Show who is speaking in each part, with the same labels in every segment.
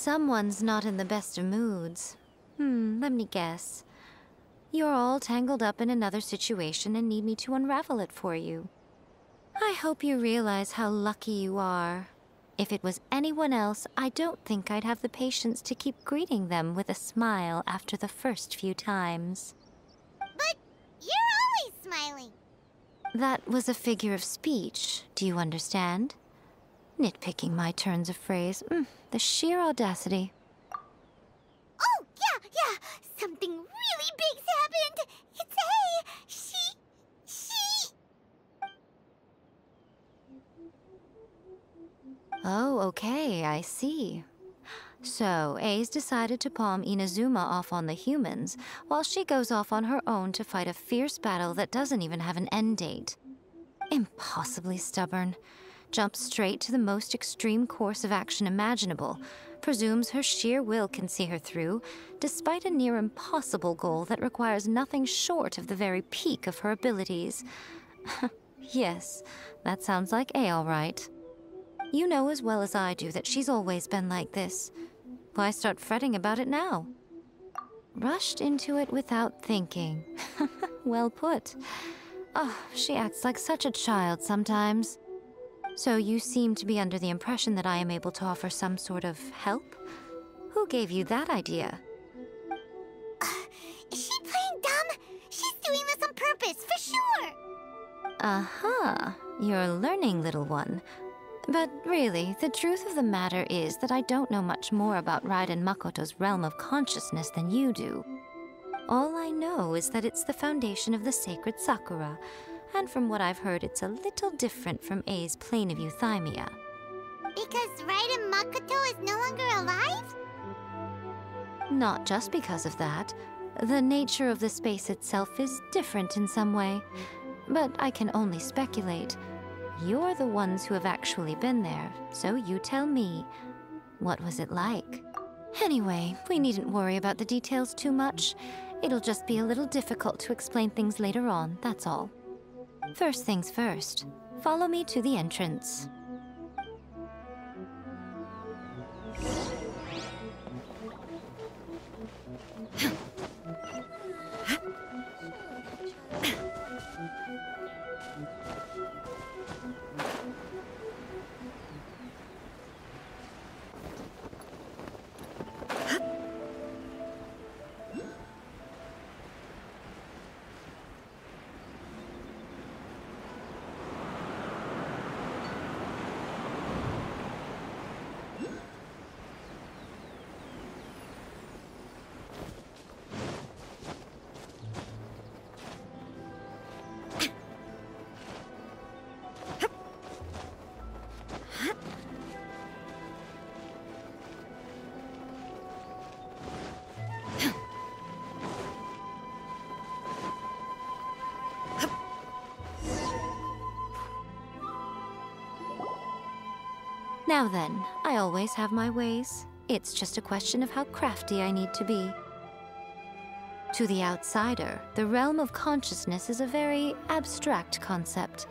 Speaker 1: Someone's not in the best of moods. Let me guess. You're all tangled up in another situation and need me to unravel it for you. I hope you realize how lucky you are. If it was anyone else, I don't think I'd have the patience to keep greeting them with a smile after the first few times.
Speaker 2: But you're always smiling.
Speaker 1: That was a figure of speech, do you understand? Nitpicking my turns of phrase. The sheer audacity.
Speaker 2: Oh, yeah. Something really big's happened. It's she.
Speaker 1: Oh, okay, I see. So, A's decided to palm Inazuma off on the humans, while she goes off on her own to fight a fierce battle that doesn't even have an end date. Impossibly stubborn. Jumps straight to the most extreme course of action imaginable, presumes her sheer will can see her through, despite a near impossible goal that requires nothing short of the very peak of her abilities. Yes, that sounds like A all right. You know as well as I do that she's always been like this. Why start fretting about it now? Rushed into it without thinking. Well put. Oh, she acts like such a child sometimes. So you seem to be under the impression that I am able to offer some sort of help? Who gave you that idea?
Speaker 2: Is she playing dumb? She's doing this on purpose, for sure.
Speaker 1: Aha, you're learning, little one. But really, the truth of the matter is that I don't know much more about Raiden Makoto's realm of consciousness than you do. All I know is that it's the foundation of the sacred Sakura, and from what I've heard, it's a little different from A's plane of euthymia.
Speaker 2: Because Raiden Makoto is no longer alive?
Speaker 1: Not just because of that. The nature of the space itself is different in some way. But I can only speculate. You're the ones who have actually been there, so you tell me. What was it like? Anyway, we needn't worry about the details too much. It'll just be a little difficult to explain things later on, that's all. First things first, follow me to the entrance. Now then, I always have my ways. It's just a question of how crafty I need to be. To the outsider, the realm of consciousness is a very abstract concept.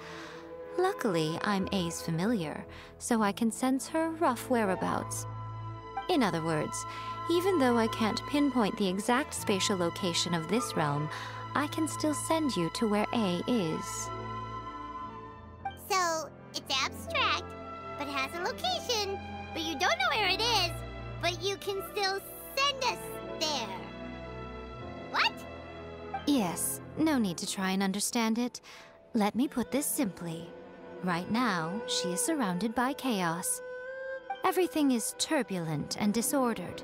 Speaker 1: Luckily, I'm A's familiar, so I can sense her rough whereabouts. In other words, even though I can't pinpoint the exact spatial location of this realm, I can still send you to where A is.
Speaker 2: So, it's abstract, but has a location, but you don't know where it is, but you can still send us there. What?
Speaker 1: Yes, no need to try and understand it. Let me put this simply. Right now, she is surrounded by chaos. Everything is turbulent and disordered.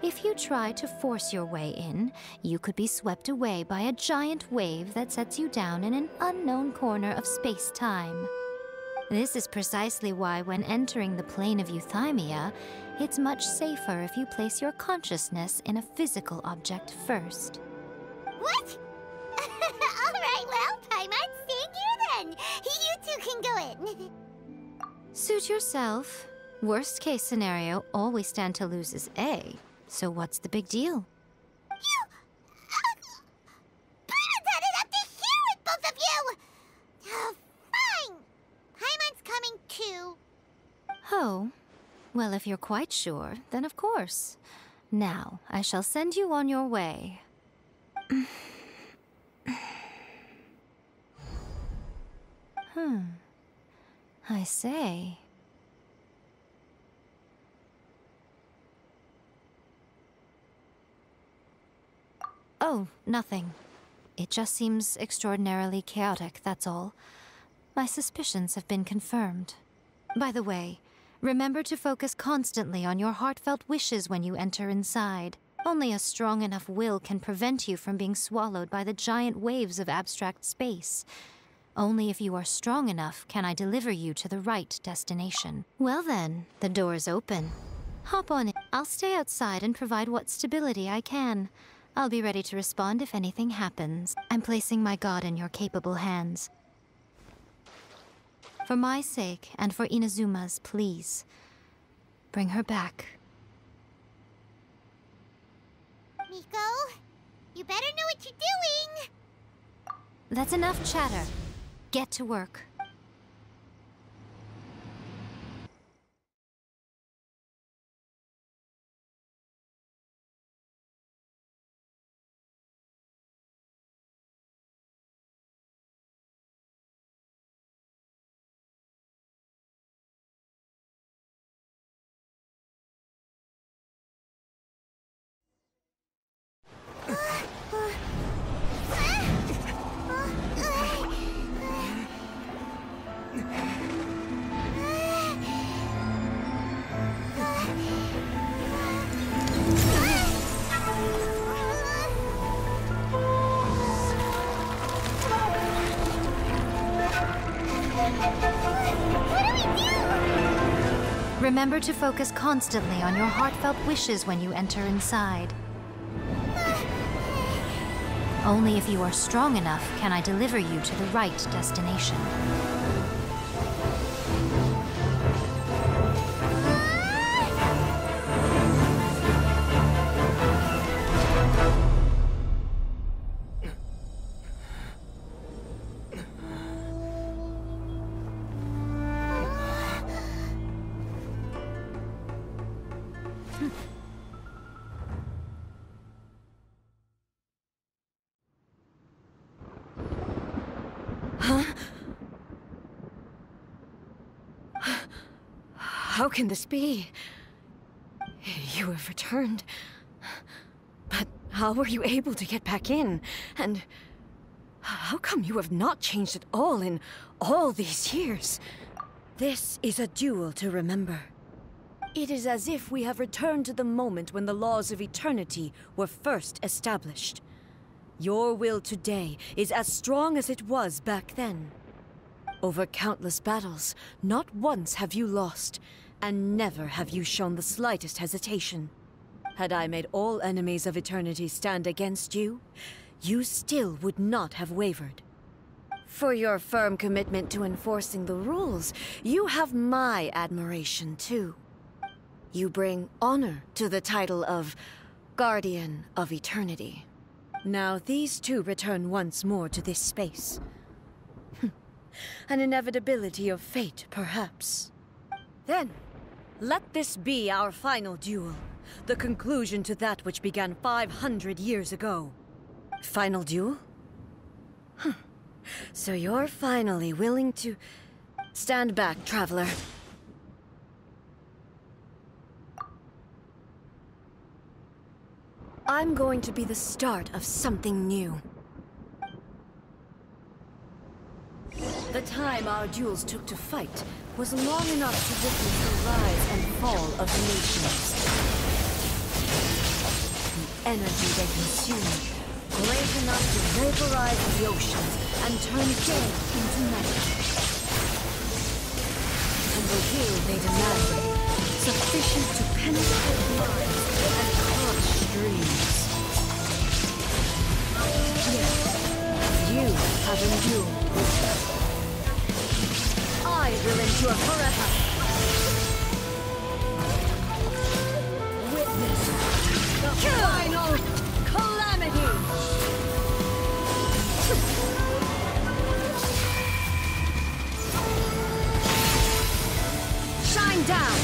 Speaker 1: If you try to force your way in, you could be swept away by a giant wave that sets you down in an unknown corner of space-time. This is precisely why when entering the plane of euthymia, it's much safer if you place your consciousness in a physical object first.
Speaker 2: What? Alright, well, Paimon's staying here then. You two can go in.
Speaker 1: Suit yourself. Worst case scenario, all we stand to lose is A. So what's the big deal?
Speaker 2: You... Paimon's had it up to here with both of you! Fine! Paimon's coming too.
Speaker 1: Oh, Well, if you're quite sure, then of course. Now, I shall send you on your way. I say. Oh, nothing. It just seems extraordinarily chaotic, that's all. My suspicions have been confirmed. By the way, remember to focus constantly on your heartfelt wishes when you enter inside. Only a strong enough will can prevent you from being swallowed by the giant waves of abstract space. Only if you are strong enough can I deliver you to the right destination. Well then, the door's open. Hop on in. I'll stay outside and provide what stability I can. I'll be ready to respond if anything happens. I'm placing my god in your capable hands. For my sake, and for Inazuma's, please. Bring her back.
Speaker 2: Miko, you better know what you're doing!
Speaker 1: That's enough chatter. Get to work. Remember to focus constantly on your heartfelt wishes when you enter inside. Only if you are strong enough can I deliver you to the right destination.
Speaker 3: How can this be? You have returned. But how were you able to get back in? And how come you have not changed at all in all these years? This is a duel to remember. It is as if we have returned to the moment when the laws of eternity were first established. Your will today is as strong as it was back then. Over countless battles, not once have you lost, and never have you shown the slightest hesitation. Had I made all enemies of eternity stand against you, you still would not have wavered. For your firm commitment to enforcing the rules, you have my admiration too. You bring honor to the title of Guardian of Eternity. Now these two return once more to this space. An inevitability of fate, perhaps. Then, let this be our final duel. The conclusion to that which began 500 years ago. Final duel? So you're finally willing to... Stand back, traveler. I'm going to be the start of something new. The time our duels took to fight was long enough to witness the rise and fall of nations. The energy they consumed, great enough to vaporize the oceans and turn day into night. And the will they demanded, sufficient to penetrate minds and crush streams. Yes, you have endured. I will endure forever. Witness the final calamity. Shine down.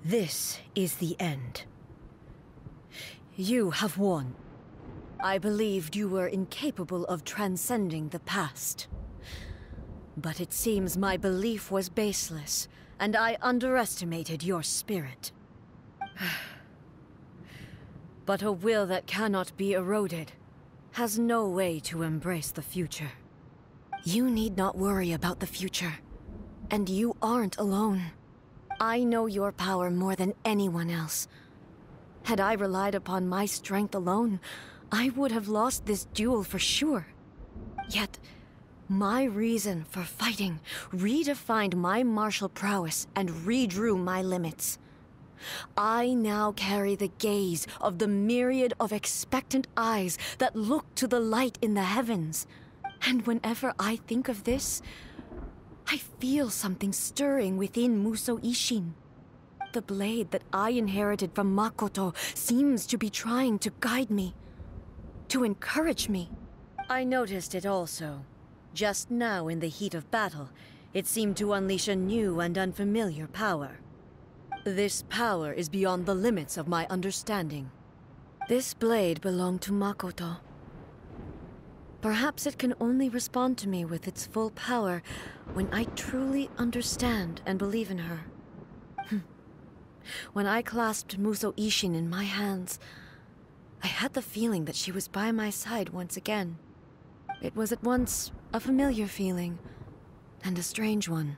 Speaker 3: This is the end. You have won. I believed you were incapable of transcending the past. But it seems my belief was baseless, and I underestimated your spirit. But a will that cannot be eroded has no way to embrace the future. You need not worry about the future, and you aren't alone. I know your power more than anyone else. Had I relied upon my strength alone, I would have lost this duel for sure. Yet, my reason for fighting redefined my martial prowess and redrew my limits. I now carry the gaze of the myriad of expectant eyes that look to the light in the heavens. And whenever I think of this, I feel something stirring within Musou Ishin. The blade that I inherited from Makoto seems to be trying to guide me, to encourage me. I noticed it also. Just now in the heat of battle, it seemed to unleash a new and unfamiliar power. This power is beyond the limits of my understanding. This blade belonged to Makoto. Perhaps it can only respond to me with its full power when I truly understand and believe in her. When I clasped Musou Ishin in my hands, I had the feeling that she was by my side once again. It was at once a familiar feeling and a strange one.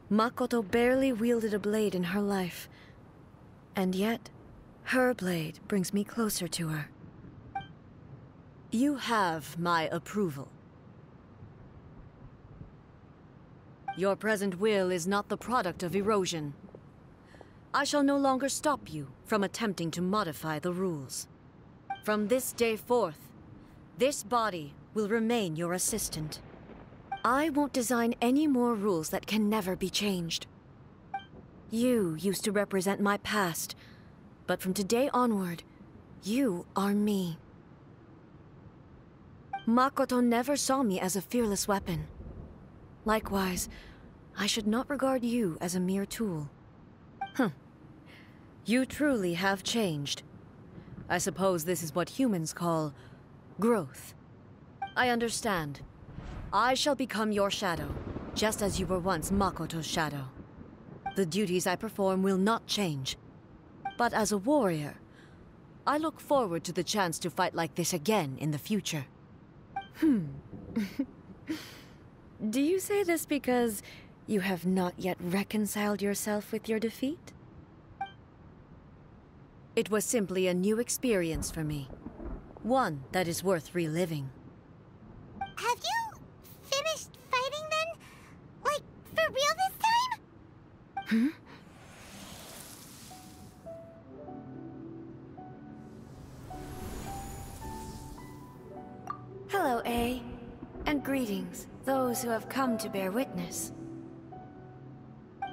Speaker 3: Makoto barely wielded a blade in her life, and yet her blade brings me closer to her. You have my approval. Your present will is not the product of erosion. I shall no longer stop you from attempting to modify the rules. From this day forth, this body will remain your assistant. I won't design any more rules that can never be changed. You used to represent my past, but from today onward, you are me. Makoto never saw me as a fearless weapon. Likewise, I should not regard you as a mere tool. You truly have changed. I suppose this is what humans call growth. I understand. I shall become your shadow, just as you were once Makoto's shadow. The duties I perform will not change. But as a warrior, I look forward to the chance to fight like this again in the future. Do you say this because you have not yet reconciled yourself with your defeat? It was simply a new experience for me. One that is worth reliving.
Speaker 2: Have you finished fighting then? Like, for real this time?
Speaker 4: Hello, A. And greetings, those who have come to bear witness.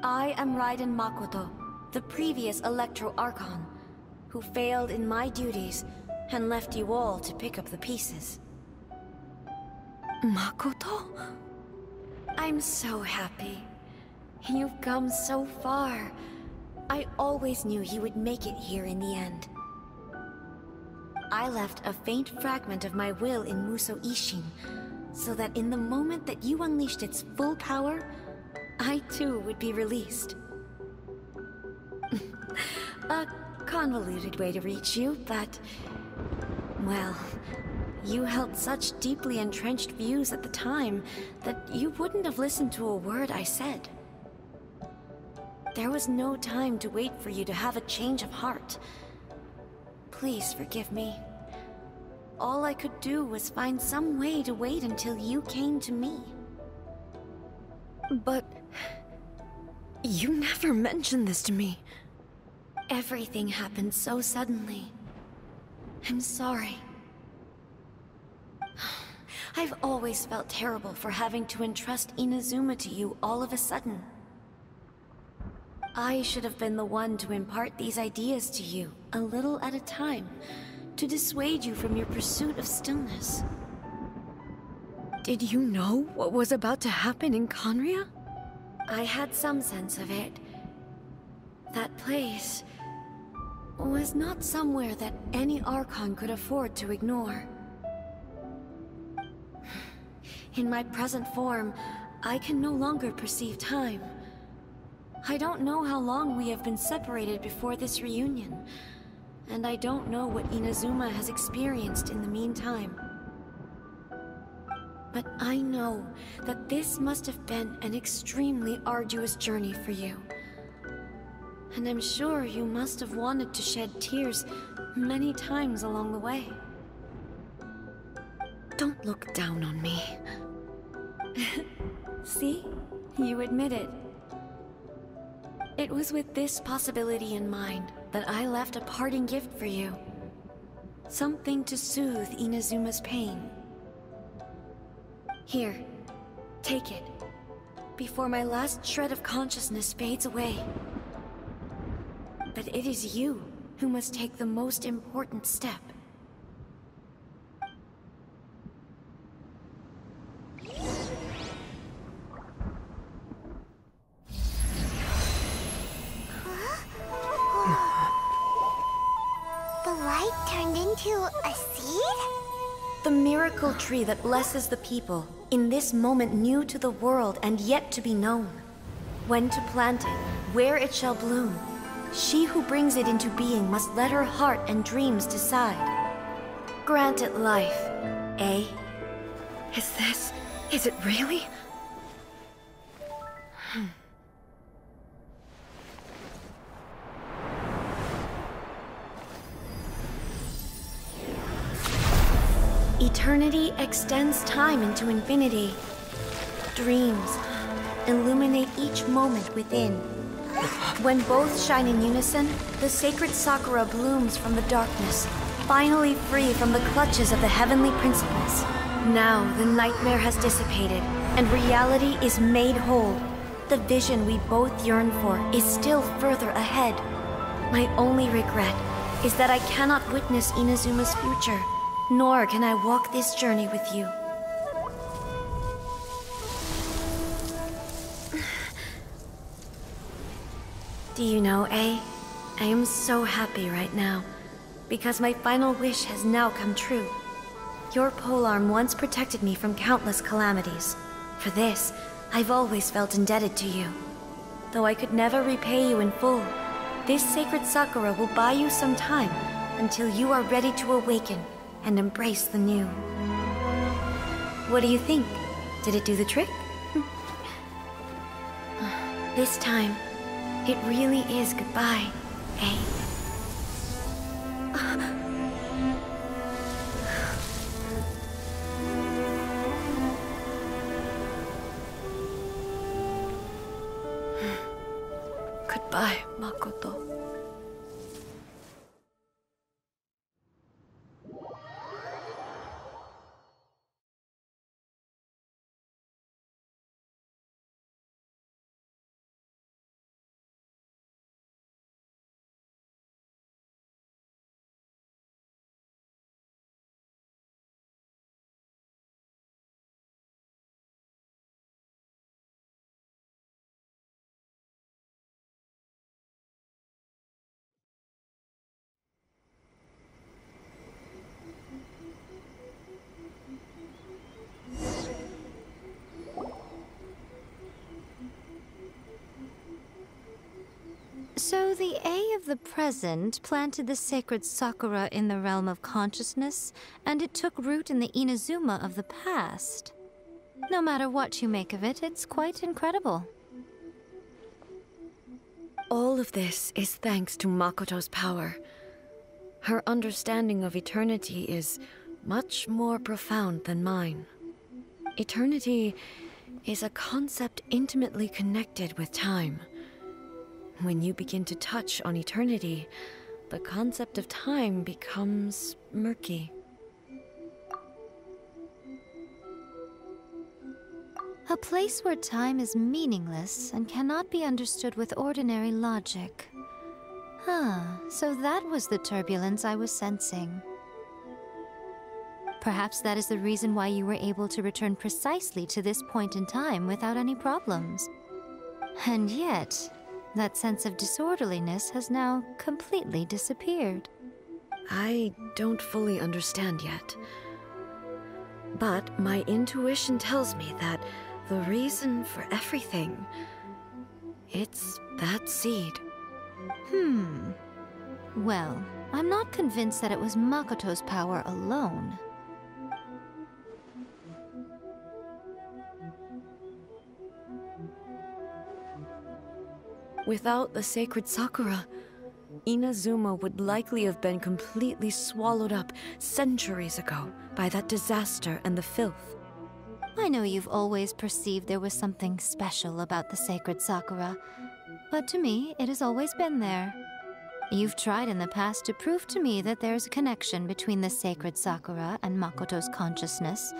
Speaker 4: I am Raiden Makoto, the previous Electro Archon, who failed in my duties and left you all to pick up the pieces.
Speaker 3: Makoto?
Speaker 4: I'm so happy. You've come so far. I always knew you would make it here in the end. I left a faint fragment of my will in Musou Ishin, so that in the moment that you unleashed its full power, I too would be released. A convoluted way to reach you, but... well, you held such deeply entrenched views at the time that you wouldn't have listened to a word I said. There was no time to wait for you to have a change of heart. Please forgive me. All I could do was find some way to wait until you came to me.
Speaker 3: But... you never mentioned this to me.
Speaker 4: Everything happened so suddenly. I'm sorry. I've always felt terrible for having to entrust Inazuma to you all of a sudden. I should have been the one to impart these ideas to you, a little at a time, to dissuade you from your pursuit of stillness.
Speaker 3: Did you know what was about to happen in Conria?
Speaker 4: I had some sense of it, That place was not somewhere that any Archon could afford to ignore. In my present form, I can no longer perceive time. I don't know how long we have been separated before this reunion, and I don't know what Inazuma has experienced in the meantime. But I know that this must have been an extremely arduous journey for you. And I'm sure you must have wanted to shed tears many times along the way. Don't look down on me. See? You admit it. It was with this possibility in mind that I left a parting gift for you. Something to soothe Inazuma's pain. Here, take it, before my last shred of consciousness fades away. But it is you who must take the most important step.
Speaker 2: The light turned into a seed?
Speaker 4: The miracle tree that blesses the people, in this moment new to the world and yet to be known. When to plant it, where it shall bloom. She who brings it into being must let her heart and dreams decide. Grant it life, eh?
Speaker 3: Is it really?
Speaker 4: Eternity extends time into infinity. Dreams illuminate each moment within. When both shine in unison, the sacred Sakura blooms from the darkness, finally free from the clutches of the heavenly principles. Now the nightmare has dissipated, and reality is made whole. The vision we both yearn for is still further ahead. My only regret is that I cannot witness Inazuma's future, nor can I walk this journey with you. Do you know, I am so happy right now, because my final wish has now come true. Your polearm once protected me from countless calamities. For this, I've always felt indebted to you. Though I could never repay you in full, this sacred Sakura will buy you some time until you are ready to awaken and embrace the new. What do you think? Did it do the trick? This time, it really is goodbye, eh?
Speaker 3: Goodbye, Makoto.
Speaker 1: So the A of the present planted the sacred Sakura in the realm of consciousness, and it took root in the Inazuma of the past. No matter what you make of it, it's quite incredible.
Speaker 3: All of this is thanks to Makoto's power. Her understanding of eternity is much more profound than mine. Eternity is a concept intimately connected with time. When you begin to touch on eternity, the concept of time becomes murky.
Speaker 1: A place where time is meaningless and cannot be understood with ordinary logic. So that was the turbulence I was sensing. Perhaps that is the reason why you were able to return precisely to this point in time without any problems. And yet, That sense of disorderliness has now completely disappeared.
Speaker 3: I don't fully understand yet. But my intuition tells me that the reason for everything, it's that seed.
Speaker 1: Well, I'm not convinced that it was Makoto's power alone.
Speaker 3: Without the sacred Sakura, Inazuma would likely have been completely swallowed up centuries ago by that disaster and the filth.
Speaker 1: I know you've always perceived there was something special about the sacred Sakura, but to me, it has always been there. You've tried in the past to prove to me that there's a connection between the sacred Sakura and Makoto's consciousness,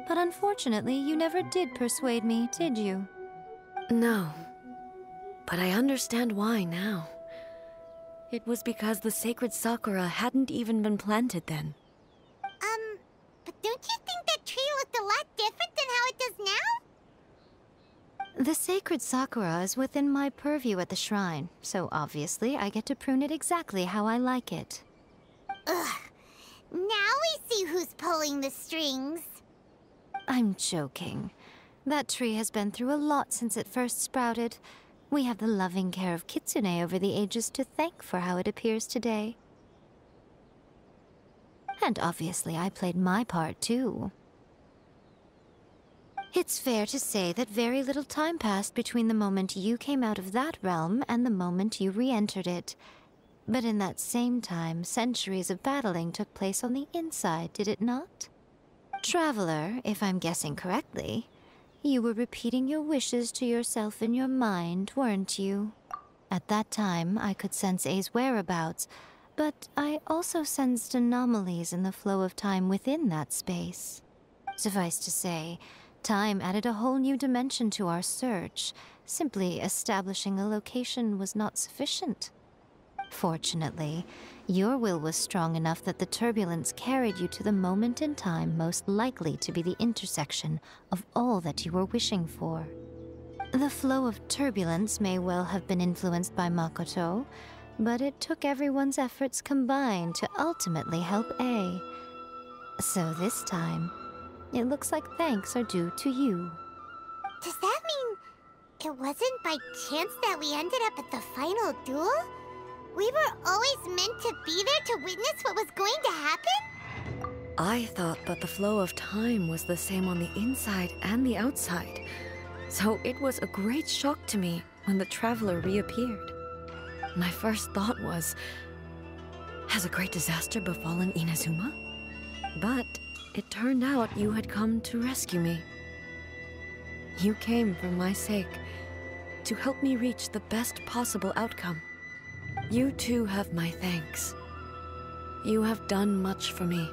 Speaker 1: but unfortunately, you never did persuade me, did you?
Speaker 3: No, but I understand why now. It was because the sacred Sakura hadn't even been planted then.
Speaker 2: But don't you think that tree looked a lot different than how it does now?
Speaker 1: The sacred Sakura is within my purview at the shrine, so obviously I get to prune it exactly how I like it.
Speaker 2: Ugh. Now we see who's pulling the strings.
Speaker 1: I'm joking. That tree has been through a lot since it first sprouted. We have the loving care of Kitsune over the ages to thank for how it appears today. And obviously I played my part too. It's fair to say that very little time passed between the moment you came out of that realm and the moment you re-entered it. But in that same time, centuries of battling took place on the inside, did it not? Traveler, if I'm guessing correctly, you were repeating your wishes to yourself in your mind, weren't you? At that time, I could sense A's whereabouts, but I also sensed anomalies in the flow of time within that space. Suffice to say, time added a whole new dimension to our search. Simply establishing a location was not sufficient. Fortunately, your will was strong enough that the turbulence carried you to the moment in time most likely to be the intersection of all that you were wishing for. The flow of turbulence may well have been influenced by Makoto, but it took everyone's efforts combined to ultimately help A. So this time, it looks like thanks are due to you.
Speaker 2: Does that mean it wasn't by chance that we ended up at the final duel? We were always meant to be there to witness what was going to happen?
Speaker 3: I thought that the flow of time was the same on the inside and the outside, so it was a great shock to me when the traveler reappeared. My first thought was, has a great disaster befallen Inazuma? But it turned out you had come to rescue me. You came for my sake, to help me reach the best possible outcome. You too have my thanks. You have done much for me,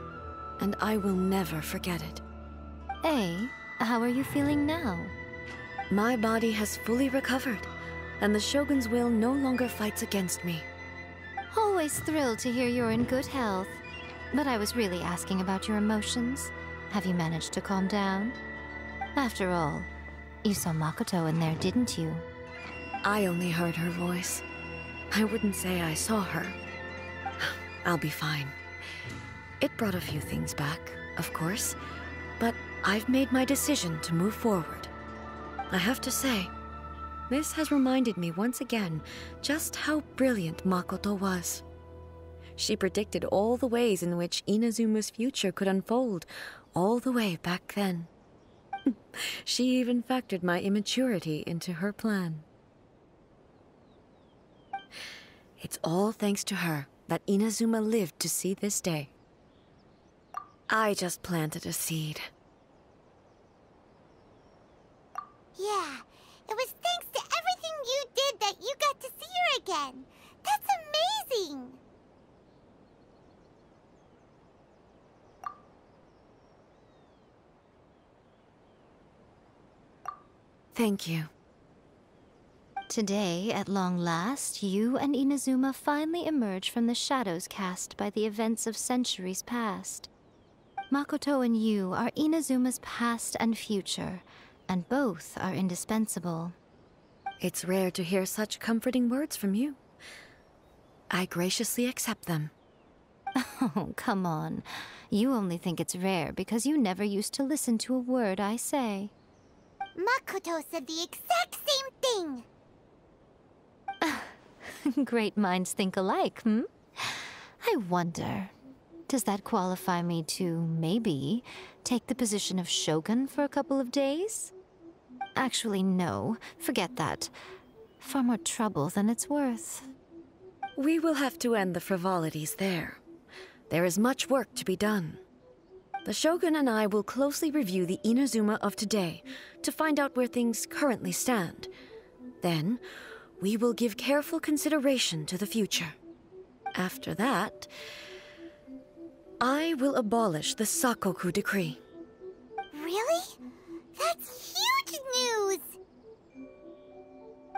Speaker 3: and I will never forget it.
Speaker 1: A, how are you feeling now?
Speaker 3: My body has fully recovered, and the Shogun's will no longer fights against me.
Speaker 1: Always thrilled to hear you're in good health. But I was really asking about your emotions. Have you managed to calm down? After all, you saw Makoto in there, didn't you?
Speaker 3: I only heard her voice. I wouldn't say I saw her. I'll be fine. It brought a few things back, of course, but I've made my decision to move forward. I have to say, this has reminded me once again just how brilliant Makoto was. She predicted all the ways in which Inazuma's future could unfold, all the way back then. She even factored my immaturity into her plan. It's all thanks to her that Inazuma lived to see this day. I just planted a seed.
Speaker 2: Yeah, it was thanks to everything you did that you got to see her again. That's amazing!
Speaker 3: Thank you.
Speaker 1: Today, at long last, you and Inazuma finally emerge from the shadows cast by the events of centuries past. Makoto and you are Inazuma's past and future, and both are indispensable.
Speaker 3: It's rare to hear such comforting words from you. I graciously accept them.
Speaker 1: Oh, come on. You only think it's rare because you never used to listen to a word I say.
Speaker 2: Makoto said the exact same thing!
Speaker 1: Great minds think alike, hmm? I wonder, does that qualify me to, maybe, take the position of Shogun for a couple of days? Actually, no. Forget that. Far more trouble than it's worth.
Speaker 3: We will have to end the frivolities there. There is much work to be done. The Shogun and I will closely review the Inazuma of today to find out where things currently stand. Then, we will give careful consideration to the future. After that, I will abolish the Sakoku decree.
Speaker 2: Really? That's huge news!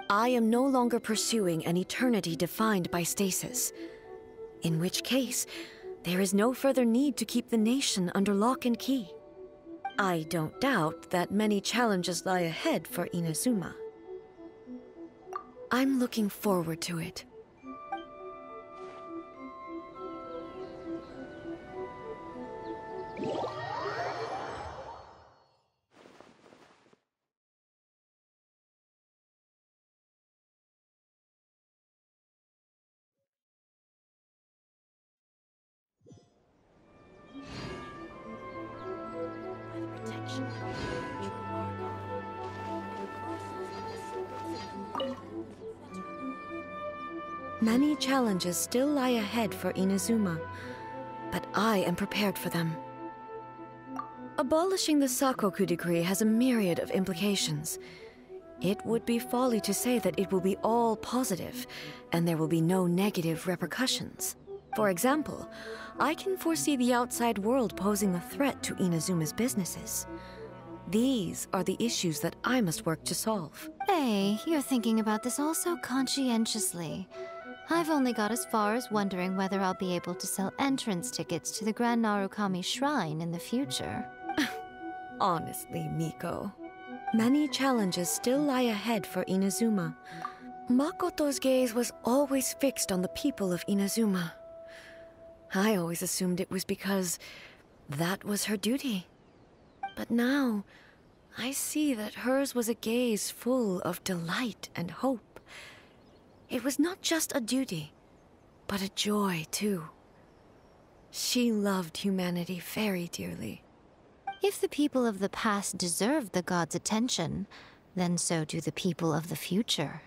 Speaker 3: I am no longer pursuing an eternity defined by stasis. In which case, there is no further need to keep the nation under lock and key. I don't doubt that many challenges lie ahead for Inazuma. I'm looking forward to it. Many challenges still lie ahead for Inazuma, but I am prepared for them. Abolishing the Sakoku decree has a myriad of implications. It would be folly to say that it will be all positive, and there will be no negative repercussions. For example, I can foresee the outside world posing a threat to Inazuma's businesses. These are the issues that I must work to solve.
Speaker 1: Hey, you're thinking about this all so conscientiously. I've only got as far as wondering whether I'll be able to sell entrance tickets to the Grand Narukami Shrine in the future.
Speaker 3: Honestly, Miko, many challenges still lie ahead for Inazuma. Makoto's gaze was always fixed on the people of Inazuma. I always assumed it was because that was her duty. But now, I see that hers was a gaze full of delight and hope. It was not just a duty, but a joy, too. She loved humanity very dearly.
Speaker 1: If the people of the past deserve the god's attention, then so do the people of the future.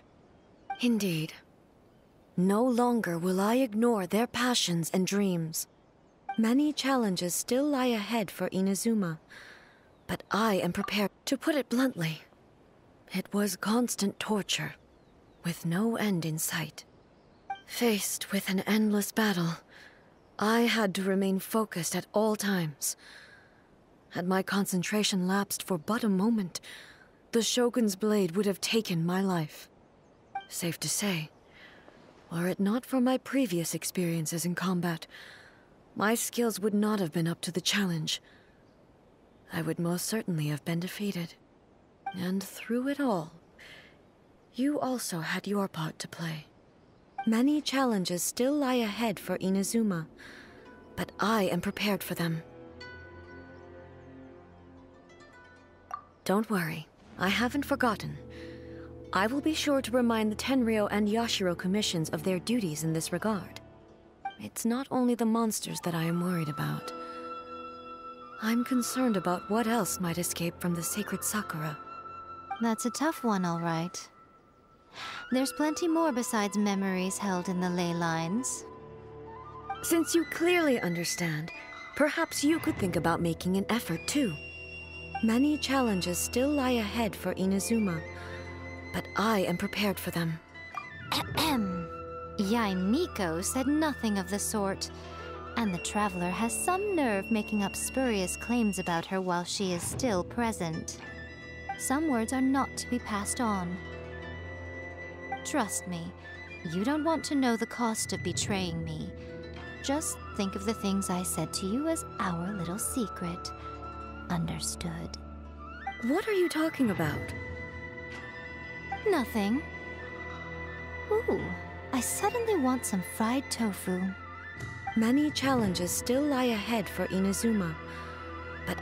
Speaker 3: Indeed. No longer will I ignore their passions and dreams. Many challenges still lie ahead for Inazuma, but I am prepared. To put it bluntly, it was constant torture, with no end in sight. Faced with an endless battle, I had to remain focused at all times. Had my concentration lapsed for but a moment, the Shogun's blade would have taken my life. Safe to say, were it not for my previous experiences in combat, my skills would not have been up to the challenge. I would most certainly have been defeated. And through it all, you also had your part to play. Many challenges still lie ahead for Inazuma, but I am prepared for them. Don't worry, I haven't forgotten. I will be sure to remind the Tenryo and Yashiro commissions of their duties in this regard. It's not only the monsters that I am worried about. I'm concerned about what else might escape from the sacred Sakura.
Speaker 1: That's a tough one, all right. There's plenty more besides memories held in the ley lines.
Speaker 3: Since you clearly understand, perhaps you could think about making an effort too. Many challenges still lie ahead for Inazuma, but I am prepared for them.
Speaker 1: Ahem. Miko said nothing of the sort. And the Traveler has some nerve making up spurious claims about her while she is still present. Some words are not to be passed on. Trust me, you don't want to know the cost of betraying me. Just think of the things I said to you as our little secret. Understood?
Speaker 3: What are you talking about?
Speaker 1: Nothing. Ooh, I suddenly want some fried tofu.
Speaker 3: Many challenges still lie ahead for Inazuma, but